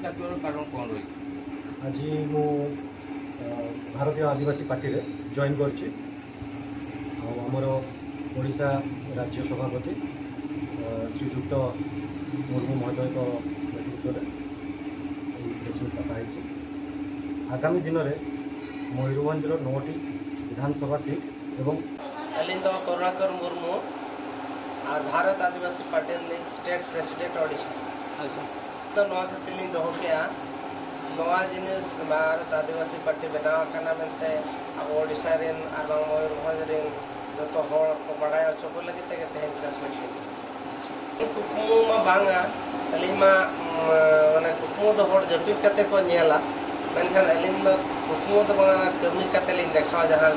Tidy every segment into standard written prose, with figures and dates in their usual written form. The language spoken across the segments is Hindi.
कारण कौन रही आज मु भारतीय आदिवासी पार्टी रे जॉइन करछि आमर ओडिशा राज्य सभापति श्रीजुक्त मुर्मू महोदय नेतृत्व में आगामी दिन में मयूरभंज 9टी विधानसभा सीट एवं करुणाकर मुर्मू और भारत आदिवासी पार्टी स्टेट प्रेसिडेंट ओडिशा तो नवा खातिर दो के नवा जिनिस भारत आदिवासी पार्टी बनाव करना मनते अब ओडिशा रेन और मयूरभंज रेन जो हर को बड़ा चोको लगे तेहन प्रेस मीट कुकमु मा बांगा अलीमा माने कुकमु दो हर जपित कते को नेला मेनखान अलीम दो कुकमु दो बांगा कमी कते लिन देखा जहां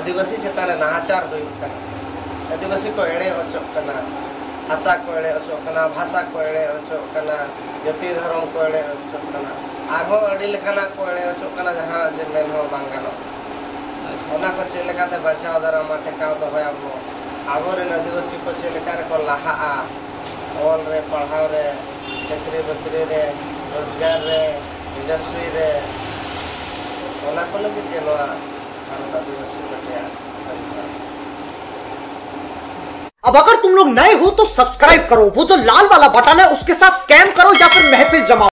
आदिवासी चेतान नाचार होइता आदिवासी को एड़े अचोकना भाषा को एड़े अचोकना भाषा को एड़े अचोकना जाति धर्म को एड़े अचोकना आरो अड़ी लेखाना को एड़े अचोकना जहां जे मेन हो बांगानो ओना को चेलेकाते बचाव दारामा टेकाव दो होय आबो रे आदिवासी को चेलेकार को लाहा ऑल रे पढ़ाव रे चाकरी बाकरी रे रोजगार रे इंडस्ट्री रे ओना को लगे के नवा भारत आदिवासी पार्टी अब अगर तुम लोग नए हो तो सब्सक्राइब करो, वो जो लाल वाला बटन है उसके साथ स्कैम करो या फिर महफिल जमाओ।